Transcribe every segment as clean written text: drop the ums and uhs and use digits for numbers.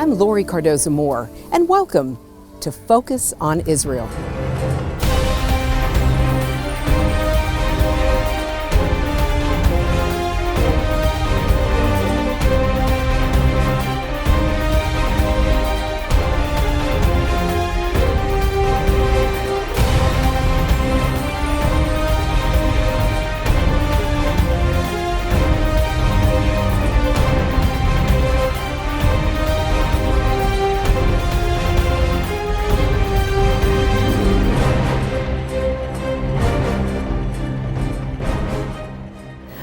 I'm Lori Cardoza-Moore, and welcome to Focus on Israel.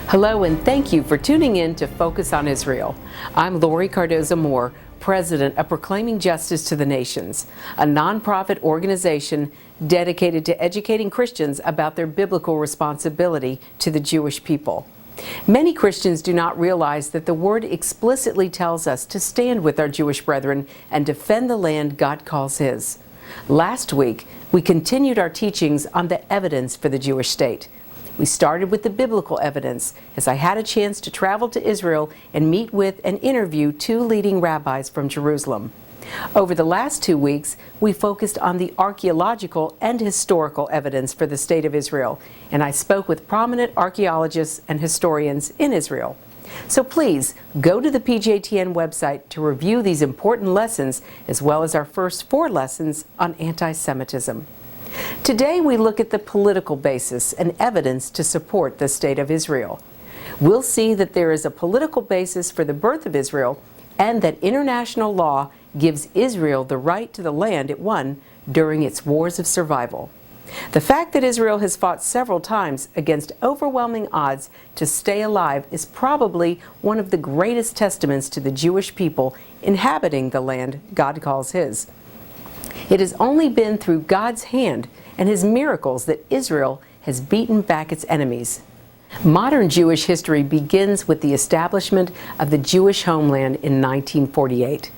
Hello, and thank you for tuning in to Focus on Israel. I'm Lori Cardoza-Moore, president of Proclaiming Justice to the Nations, a nonprofit organization dedicated to educating Christians about their biblical responsibility to the Jewish people. Many Christians do not realize that the Word explicitly tells us to stand with our Jewish brethren and defend the land God calls His. Last week, we continued our teachings on the evidence for the Jewish state. We started with the biblical evidence, as I had a chance to travel to Israel and meet with and interview two leading rabbis from Jerusalem. Over the last 2 weeks, we focused on the archaeological and historical evidence for the state of Israel, and I spoke with prominent archaeologists and historians in Israel. So please, go to the PJTN website to review these important lessons, as well as our first 4 lessons on anti-Semitism. Today we look at the political basis and evidence to support the state of Israel. We'll see that there is a political basis for the birth of Israel and that international law gives Israel the right to the land it won during its wars of survival. The fact that Israel has fought several times against overwhelming odds to stay alive is probably one of the greatest testaments to the Jewish people inhabiting the land God calls His. It has only been through God's hand and His miracles that Israel has beaten back its enemies. Modern Jewish history begins with the establishment of the Jewish homeland in 1948.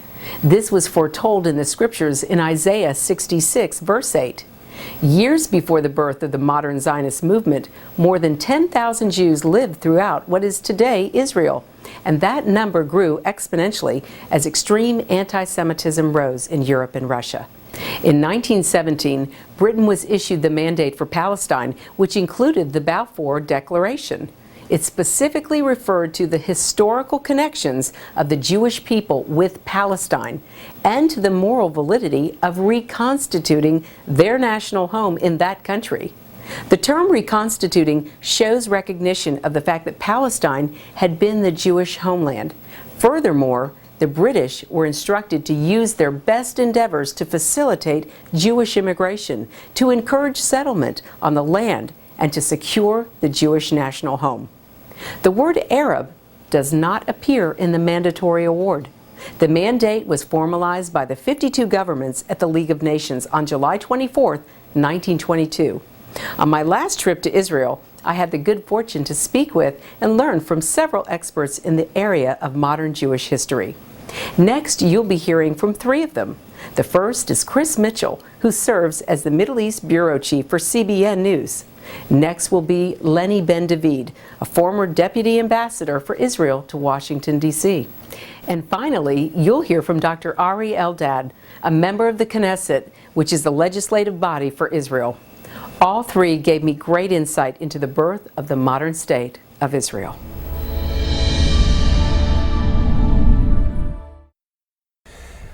This was foretold in the scriptures in Isaiah 66, verse 8. Years before the birth of the modern Zionist movement, more than 10,000 Jews lived throughout what is today Israel, and that number grew exponentially as extreme anti-Semitism rose in Europe and Russia. In 1917, Britain was issued the mandate for Palestine, which included the Balfour Declaration. It specifically referred to the historical connections of the Jewish people with Palestine and to the moral validity of reconstituting their national home in that country. The term reconstituting shows recognition of the fact that Palestine had been the Jewish homeland. Furthermore, the British were instructed to use their best endeavors to facilitate Jewish immigration, to encourage settlement on the land, and to secure the Jewish national home. The word Arab does not appear in the mandatory award. The mandate was formalized by the 52 governments at the League of Nations on July 24, 1922. On my last trip to Israel, I had the good fortune to speak with and learn from several experts in the area of modern Jewish history. Next, you'll be hearing from 3 of them. The first is Chris Mitchell, who serves as the Middle East Bureau Chief for CBN News. Next will be Lenny Ben-David, a former Deputy Ambassador for Israel to Washington, D.C. And finally, you'll hear from Dr. Ari Eldad, a member of the Knesset, which is the legislative body for Israel. All 3 gave me great insight into the birth of the modern state of Israel.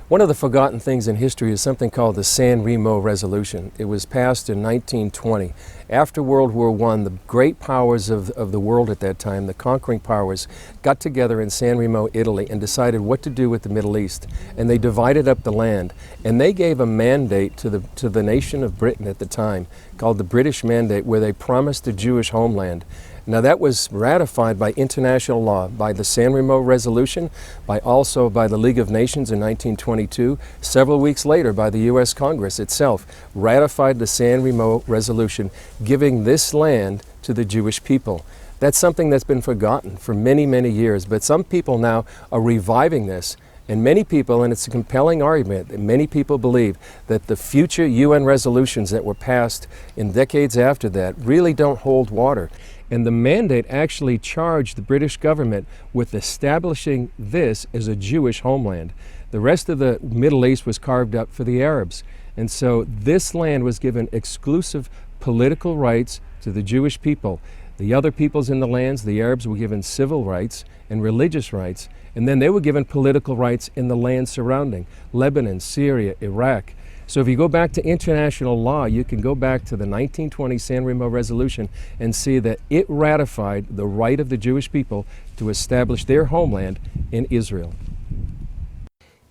One of the forgotten things in history is something called the San Remo Resolution. It was passed in 1920. After World War I, the great powers of the world at that time, the conquering powers, got together in San Remo, Italy, and decided what to do with the Middle East. And they divided up the land. And they gave a mandate to the nation of Britain at the time, called the British Mandate, where they promised a Jewish homeland. Now that was ratified by international law, by the San Remo Resolution, also by the League of Nations in 1922. Several weeks later, by the U.S. Congress itself, ratified the San Remo Resolution, giving this land to the Jewish people. That's something that's been forgotten for many, many years, but some people now are reviving this. And many people, and it's a compelling argument, that many people believe that the future UN resolutions that were passed in decades after that really don't hold water. And the mandate actually charged the British government with establishing this as a Jewish homeland. The rest of the Middle East was carved up for the Arabs. And so this land was given exclusive political rights to the Jewish people. The other peoples in the lands, the Arabs, were given civil rights and religious rights, and then they were given political rights in the land surrounding Lebanon, Syria, Iraq. So if you go back to international law, you can go back to the 1920 San Remo Resolution and see that it ratified the right of the Jewish people to establish their homeland in Israel.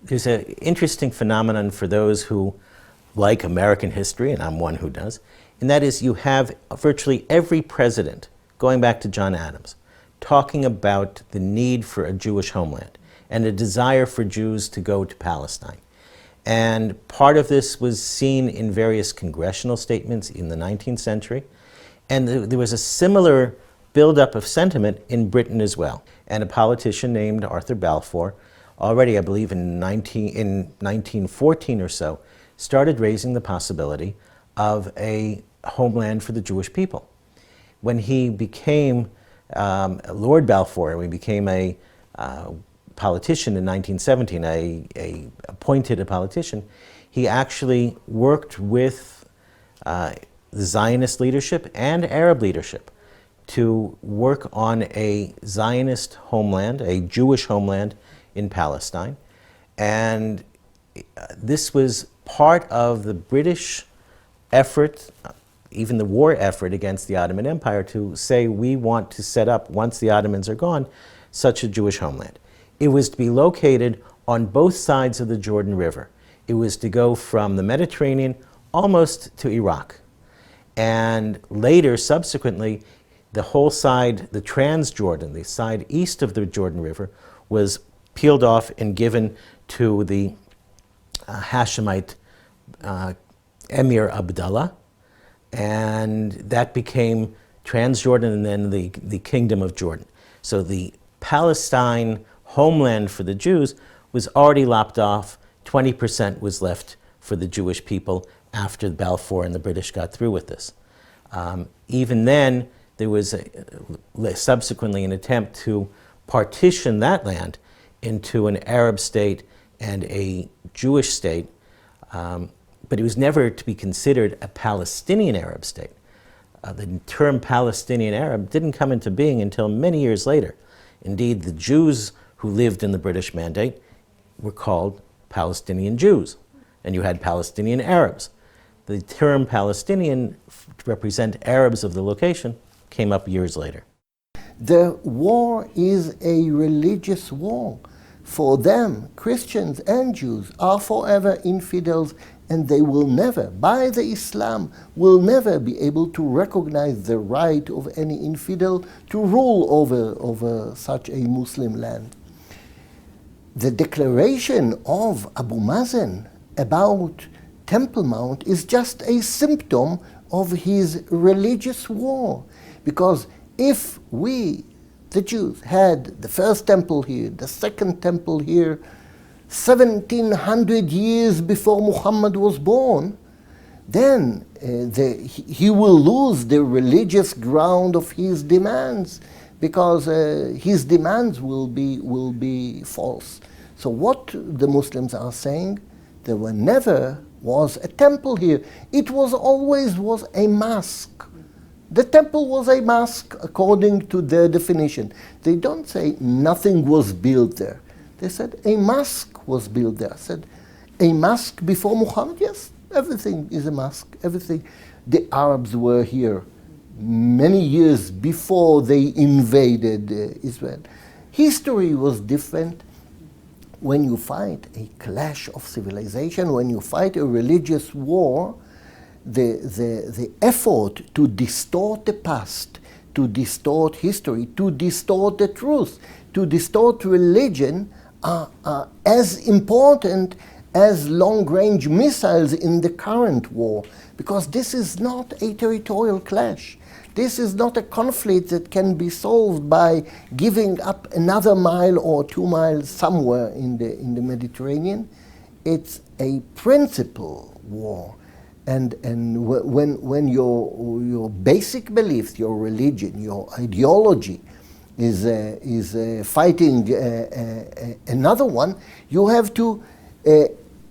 There's an interesting phenomenon for those who like American history, and I'm one who does, and that is you have virtually every president, going back to John Adams, talking about the need for a Jewish homeland and a desire for Jews to go to Palestine. And part of this was seen in various congressional statements in the 19th century, and there was a similar buildup of sentiment in Britain as well. And a politician named Arthur Balfour, already I believe in 1914 or so, started raising the possibility of a homeland for the Jewish people. When he became Lord Balfour, when he became a politician in 1917, appointed a politician, he actually worked with the Zionist leadership and Arab leadership to work on a Zionist homeland, a Jewish homeland in Palestine. And this was part of the British effort, even the war effort against the Ottoman Empire, to say we want to set up, once the Ottomans are gone, such a Jewish homeland. It was to be located on both sides of the Jordan River. It was to go from the Mediterranean almost to Iraq. And later, subsequently, the whole side, the Transjordan, the side east of the Jordan River, was peeled off and given to the Hashemite Emir Abdullah, and that became Transjordan and then the Kingdom of Jordan. So the Palestine homeland for the Jews was already lopped off. 20% was left for the Jewish people after Balfour and the British got through with this. Even then, there was subsequently an attempt to partition that land into an Arab state and a Jewish state, but it was never to be considered a Palestinian Arab state. The term Palestinian Arab didn't come into being until many years later. Indeed, the Jews who lived in the British Mandate were called Palestinian Jews, and you had Palestinian Arabs. The term Palestinian, to represent Arabs of the location, came up years later. The war is a religious war. For them, Christians and Jews are forever infidels, and they will never, by the Islam, will never be able to recognize the right of any infidel to rule over such a Muslim land. The declaration of Abu Mazen about Temple Mount is just a symptom of his religious war. Because if we, the Jews, had the first temple here, the second temple here, 1700 years before Muhammad was born, then he will lose the religious ground of his demands, because his demands will be false. So what the Muslims are saying, there never was a temple here. It always was a mosque. The temple was a mosque according to their definition. They don't say nothing was built there. They said a mosque was built there. I said, a mosque before Muhammad? Yes, everything is a mosque. Everything. The Arabs were here many years before they invaded Israel. History was different. When you fight a clash of civilization, when you fight a religious war, the effort to distort the past, to distort history, to distort the truth, to distort religion are as important as long-range missiles in the current war, because this is not a territorial clash. This is not a conflict that can be solved by giving up another mile or 2 miles somewhere in the Mediterranean. It's a principle war. And when your basic beliefs, your religion, your ideology is fighting another one, you have to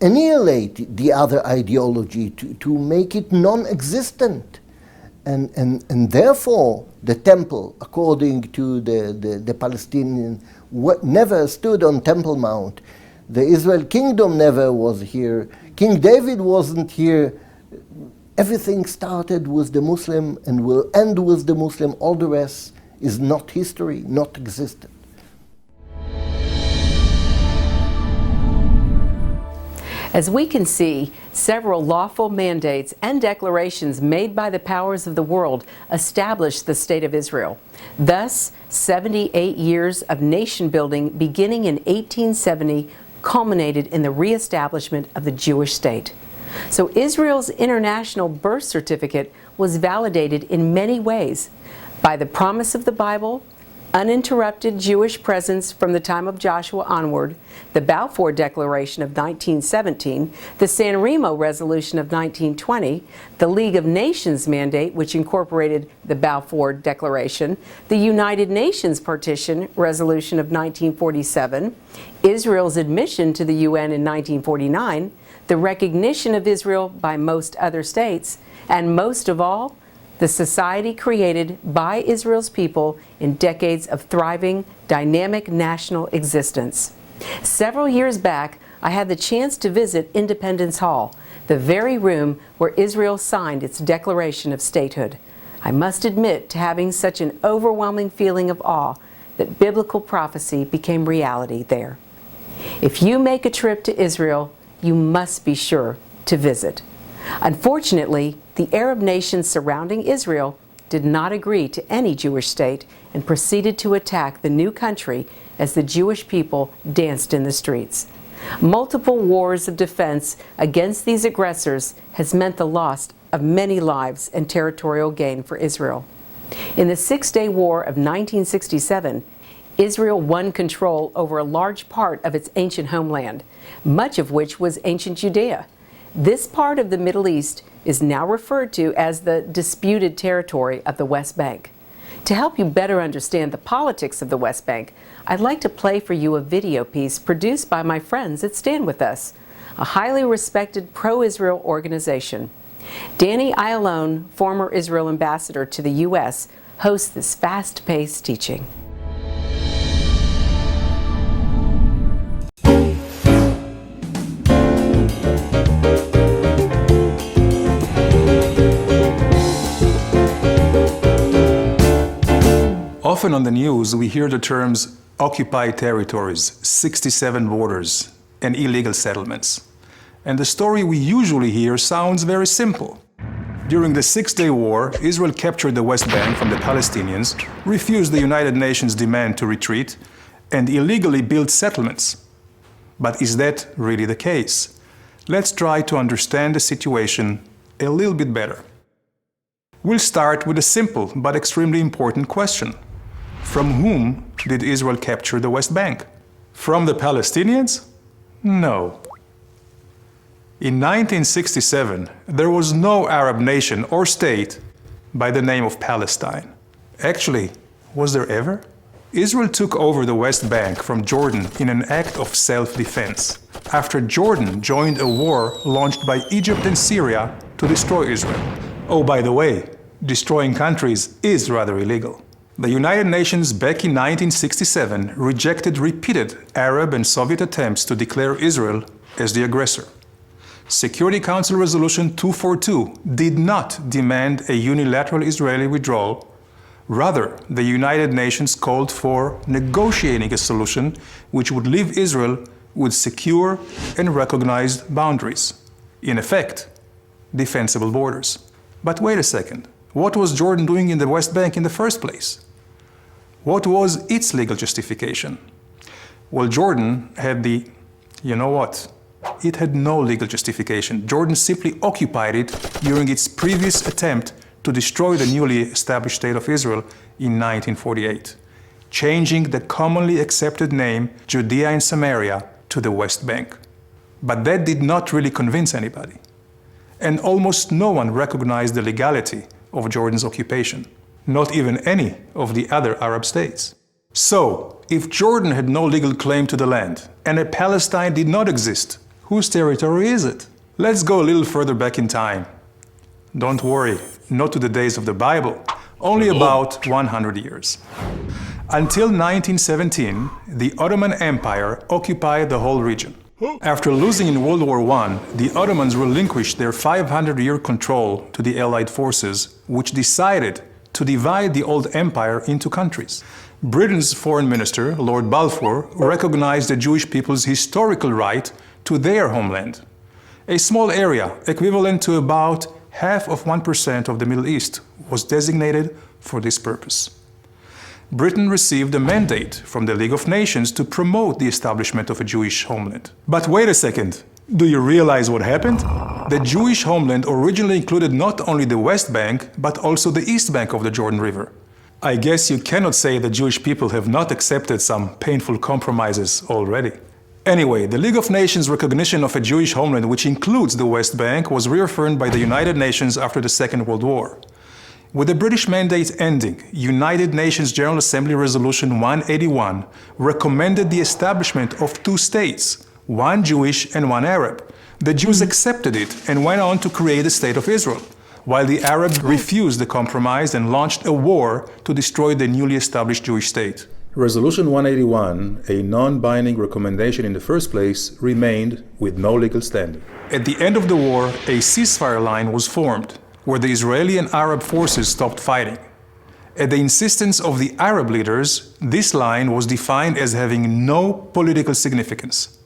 annihilate the other ideology, to make it non-existent. And therefore, the temple, according to the Palestinian, never stood on Temple Mount. The Israel kingdom never was here. King David wasn't here. Everything started with the Muslim and will end with the Muslim. All the rest is not history, not existent. As we can see, several lawful mandates and declarations made by the powers of the world established the State of Israel. Thus, 78 years of nation building beginning in 1870 culminated in the reestablishment of the Jewish state. So Israel's international birth certificate was validated in many ways by the promise of the Bible, uninterrupted Jewish presence from the time of Joshua onward, the Balfour Declaration of 1917, the San Remo Resolution of 1920, the League of Nations Mandate, which incorporated the Balfour Declaration, the United Nations Partition Resolution of 1947, Israel's admission to the UN in 1949, the recognition of Israel by most other states, and most of all, the society created by Israel's people in decades of thriving, dynamic national existence. Several years back, I had the chance to visit Independence Hall, the very room where Israel signed its declaration of statehood. I must admit to having such an overwhelming feeling of awe that biblical prophecy became reality there. If you make a trip to Israel, you must be sure to visit. Unfortunately, the Arab nations surrounding Israel did not agree to any Jewish state and proceeded to attack the new country as the Jewish people danced in the streets. Multiple wars of defense against these aggressors has meant the loss of many lives and territorial gain for Israel. In the Six-Day War of 1967, Israel won control over a large part of its ancient homeland, much of which was ancient Judea. This part of the Middle East is now referred to as the disputed territory of the West Bank. To help you better understand the politics of the West Bank, I'd like to play for you a video piece produced by my friends at Stand With Us, a highly respected pro-Israel organization. Danny Ayalon, former Israel ambassador to the U.S., hosts this fast-paced teaching. Often on the news, we hear the terms occupied territories, 67 borders, and illegal settlements. And the story we usually hear sounds very simple. During the Six-Day War, Israel captured the West Bank from the Palestinians, refused the United Nations' demand to retreat, and illegally built settlements. But is that really the case? Let's try to understand the situation a little bit better. We'll start with a simple but extremely important question. From whom did Israel capture the West Bank? From the Palestinians? No. In 1967, there was no Arab nation or state by the name of Palestine. Actually, was there ever? Israel took over the West Bank from Jordan in an act of self-defense, after Jordan joined a war launched by Egypt and Syria to destroy Israel. Oh, by the way, destroying countries is rather illegal. The United Nations back in 1967 rejected repeated Arab and Soviet attempts to declare Israel as the aggressor. Security Council Resolution 242 did not demand a unilateral Israeli withdrawal. Rather, the United Nations called for negotiating a solution which would leave Israel with secure and recognized boundaries. In effect, defensible borders. But wait a second. What was Jordan doing in the West Bank in the first place? What was its legal justification? Well, Jordan had it had no legal justification. Jordan simply occupied it during its previous attempt to destroy the newly established State of Israel in 1948, changing the commonly accepted name Judea and Samaria to the West Bank. But that did not really convince anybody. And almost no one recognized the legality of Jordan's occupation, not even any of the other Arab states. So, if Jordan had no legal claim to the land, and a Palestine did not exist, whose territory is it? Let's go a little further back in time. Don't worry, not to the days of the Bible, only about 100 years. Until 1917, the Ottoman Empire occupied the whole region. After losing in World War I, the Ottomans relinquished their 500-year control to the Allied forces, which decided to divide the old empire into countries. Britain's foreign minister, Lord Balfour, recognized the Jewish people's historical right to their homeland. A small area, equivalent to about 0.5% of the Middle East, was designated for this purpose. Britain received a mandate from the League of Nations to promote the establishment of a Jewish homeland. But wait a second, do you realize what happened? The Jewish homeland originally included not only the West Bank, but also the East Bank of the Jordan River. I guess you cannot say the Jewish people have not accepted some painful compromises already. Anyway, the League of Nations recognition of a Jewish homeland, which includes the West Bank, was reaffirmed by the United Nations after the Second World War. With the British mandate ending, United Nations General Assembly Resolution 181 recommended the establishment of two states, one Jewish and one Arab. The Jews accepted it and went on to create the State of Israel, while the Arabs refused the compromise and launched a war to destroy the newly established Jewish state. Resolution 181, a non-binding recommendation in the first place, remained with no legal standing. At the end of the war, a ceasefire line was formed, where the Israeli and Arab forces stopped fighting. At the insistence of the Arab leaders, this line was defined as having no political significance.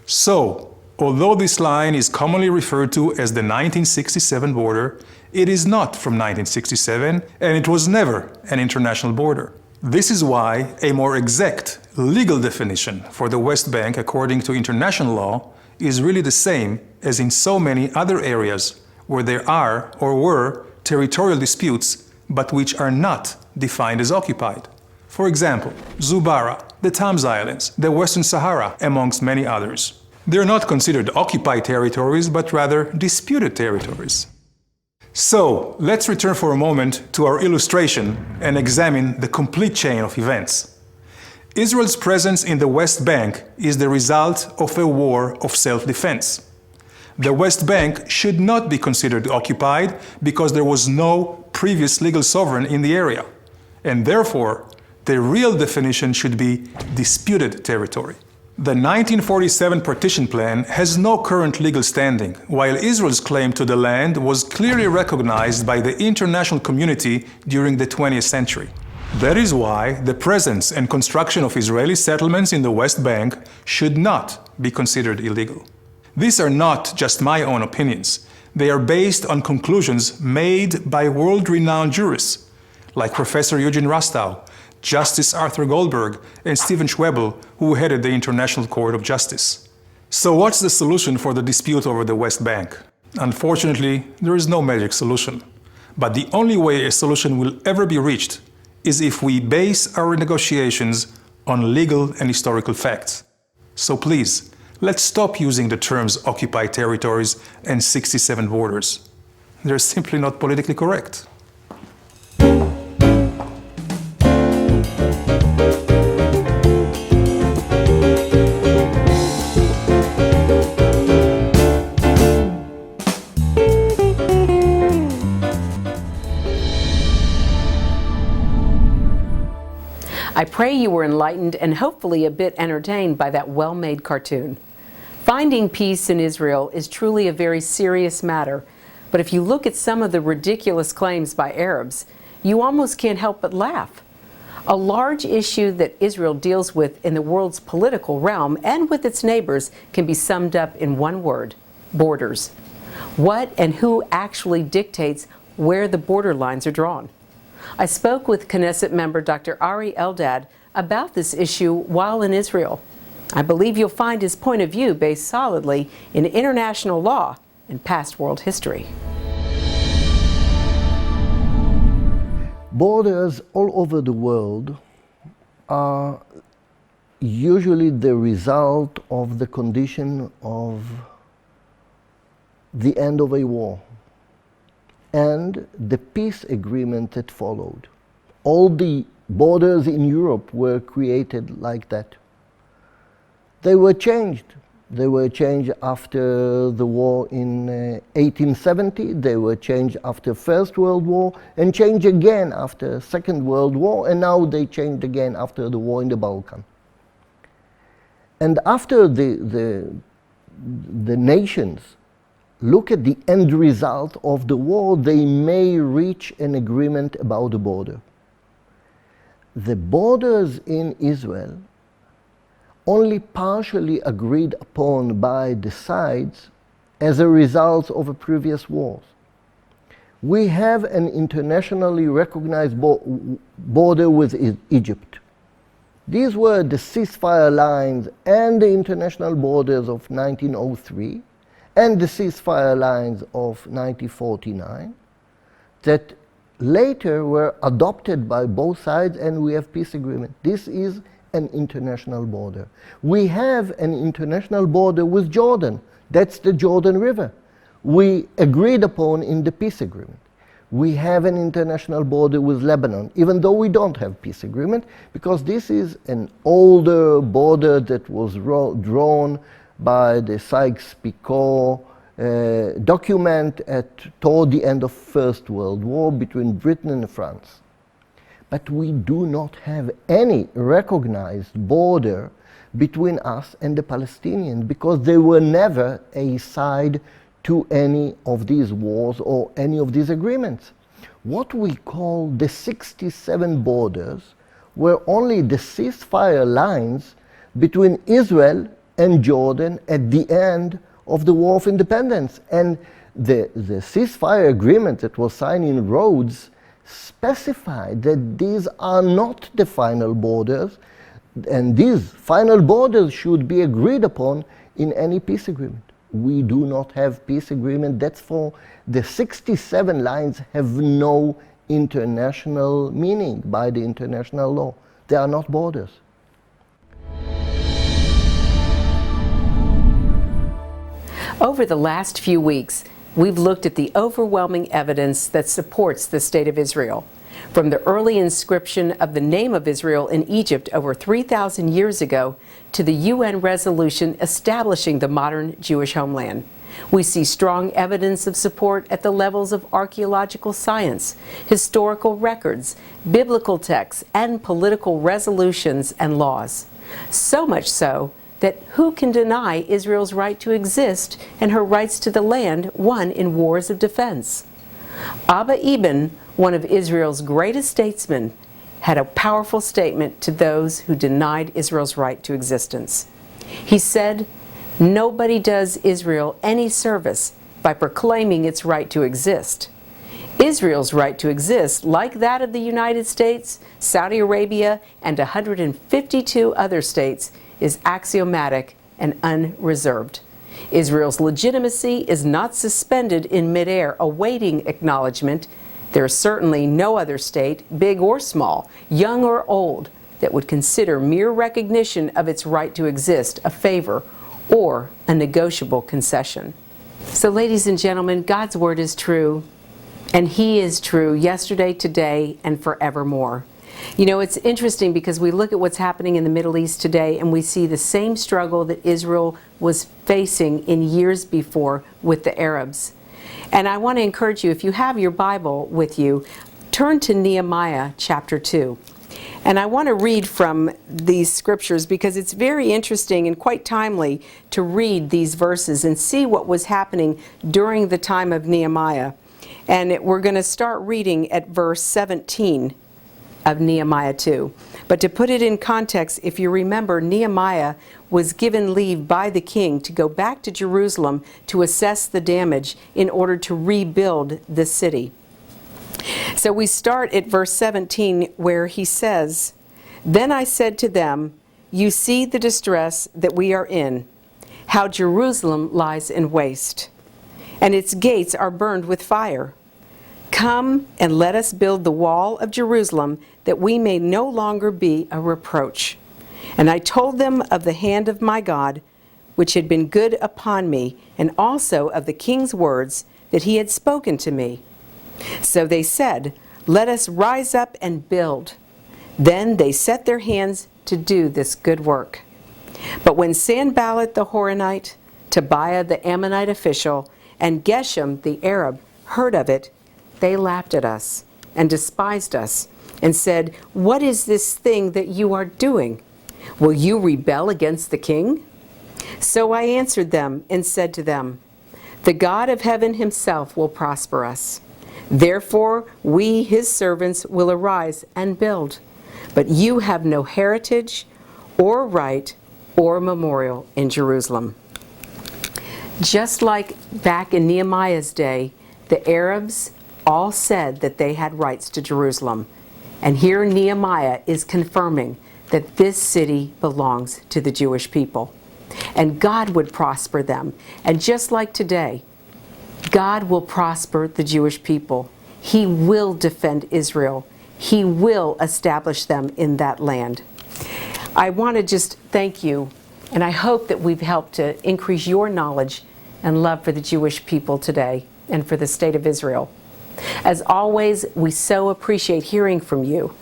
So, although this line is commonly referred to as the 1967 border, it is not from 1967, and it was never an international border. This is why a more exact legal definition for the West Bank, according to international law, is really the same as in so many other areas where there are or were territorial disputes, but which are not defined as occupied. For example, Zubarah, the Tams Islands, the Western Sahara, amongst many others. They're not considered occupied territories, but rather disputed territories. So, let's return for a moment to our illustration and examine the complete chain of events. Israel's presence in the West Bank is the result of a war of self-defense. The West Bank should not be considered occupied because there was no previous legal sovereign in the area, and therefore the real definition should be disputed territory. The 1947 partition plan has no current legal standing, while Israel's claim to the land was clearly recognized by the international community during the 20th century. That is why the presence and construction of Israeli settlements in the West Bank should not be considered illegal. These are not just my own opinions. They are based on conclusions made by world-renowned jurists like Professor Eugene Rastow, Justice Arthur Goldberg, and Stephen Schwebel, who headed the International Court of Justice. So what's the solution for the dispute over the West Bank? Unfortunately, there is no magic solution. But the only way a solution will ever be reached is if we base our negotiations on legal and historical facts. So please, let's stop using the terms occupied territories and 67 borders. They're simply not politically correct. I pray you were enlightened and hopefully a bit entertained by that well-made cartoon. Finding peace in Israel is truly a very serious matter, but if you look at some of the ridiculous claims by Arabs, you almost can't help but laugh. A large issue that Israel deals with in the world's political realm and with its neighbors can be summed up in one word: borders. What and who actually dictates where the border lines are drawn? I spoke with Knesset member Dr. Ari Eldad about this issue while in Israel. I believe you'll find his point of view based solidly in international law and past world history. Borders all over the world are usually the result of the condition of the end of a war and the peace agreement that followed. All the borders in Europe were created like that. They were changed. They were changed after the war in 1870, they were changed after First World War, and changed again after Second World War, and now they changed again after the war in the Balkan. And after the nations look at the end result of the war, they may reach an agreement about the border. The borders in Israel only partially agreed upon by the sides as a result of previous wars. We have an internationally recognized border with Egypt. These were the ceasefire lines and the international borders of 1903 and the ceasefire lines of 1949 that later were adopted by both sides, and we have peace agreement. This is an international border. We have an international border with Jordan. That's the Jordan River. We agreed upon in the peace agreement. We have an international border with Lebanon, even though we don't have peace agreement, because this is an older border that was drawn by the Sykes-Picot document toward the end of First World War between Britain and France. But we do not have any recognized border between us and the Palestinians, because they were never a side to any of these wars or any of these agreements. What we call the 67 borders were only the ceasefire lines between Israel and Jordan at the end of the War of Independence. And the ceasefire agreement that was signed in Rhodes specified that these are not the final borders, and these final borders should be agreed upon in any peace agreement. We do not have peace agreement. That's for the 67 lines have no international meaning by the international law. They are not borders. Over the last few weeks, we've looked at the overwhelming evidence that supports the State of Israel. From the early inscription of the name of Israel in Egypt over 3,000 years ago to the UN resolution establishing the modern Jewish homeland. We see strong evidence of support at the levels of archaeological science, historical records, biblical texts, and political resolutions and laws. So much so that who can deny Israel's right to exist and her rights to the land won in wars of defense? Abba Eban, one of Israel's greatest statesmen, had a powerful statement to those who denied Israel's right to existence. He said, "Nobody does Israel any service by proclaiming its right to exist. Israel's right to exist, like that of the United States, Saudi Arabia, and 152 other states, is axiomatic and unreserved. Israel's legitimacy is not suspended in midair awaiting acknowledgement. There is certainly no other state, big or small, young or old, that would consider mere recognition of its right to exist a favor or a negotiable concession." So, ladies and gentlemen, God's word is true, and He is true yesterday, today, and forevermore. You know, it's interesting because we look at what's happening in the Middle East today and we see the same struggle that Israel was facing in years before with the Arabs. And I want to encourage you, if you have your Bible with you, turn to Nehemiah chapter 2. And I want to read from these scriptures because it's very interesting and quite timely to read these verses and see what was happening during the time of Nehemiah. And we're going to start reading at verse 17 of Nehemiah 2. But to put it in context, if you remember, Nehemiah was given leave by the king to go back to Jerusalem to assess the damage in order to rebuild the city. So we start at verse 17 where he says, "Then I said to them, you see the distress that we are in, how Jerusalem lies in waste, and its gates are burned with fire. Come and let us build the wall of Jerusalem, that we may no longer be a reproach. And I told them of the hand of my God, which had been good upon me, and also of the king's words that he had spoken to me. So they said, let us rise up and build. Then they set their hands to do this good work. But when Sanballat the Horonite, Tobiah the Ammonite official, and Geshem the Arab heard of it, they laughed at us and despised us and said, "What is this thing that you are doing? Will you rebel against the king?" So I answered them and said to them, "The God of heaven himself will prosper us. Therefore we, his servants, will arise and build. But you have no heritage or right or memorial in Jerusalem." Just like back in Nehemiah's day, the Arabs all said that they had rights to Jerusalem. And here Nehemiah is confirming that this city belongs to the Jewish people. And God would prosper them. And just like today, God will prosper the Jewish people. He will defend Israel. He will establish them in that land. I want to just thank you, and I hope that we've helped to increase your knowledge and love for the Jewish people today and for the state of Israel. As always, we so appreciate hearing from you.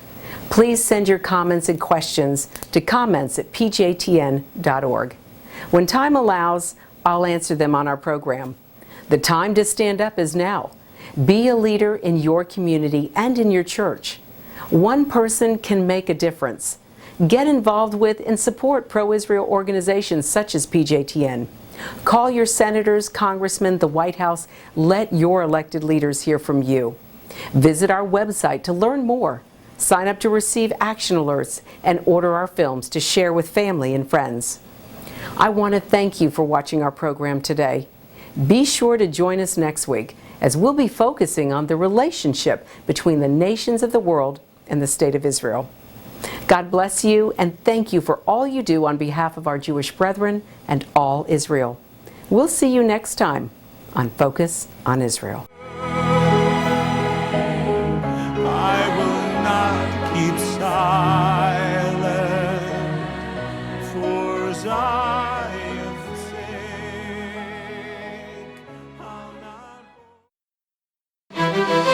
Please send your comments and questions to comments@pjtn.org. When time allows, I'll answer them on our program. The time to stand up is now. Be a leader in your community and in your church. One person can make a difference. Get involved with and support pro-Israel organizations such as PJTN. Call your senators, congressmen, the White House. Let your elected leaders hear from you. Visit our website to learn more. Sign up to receive action alerts and order our films to share with family and friends. I want to thank you for watching our program today. Be sure to join us next week as we'll be focusing on the relationship between the nations of the world and the state of Israel. God bless you, and thank you for all you do on behalf of our Jewish brethren and all Israel. We'll see you next time on Focus on Israel. I will not keep silent for Zion's sake. I'll not...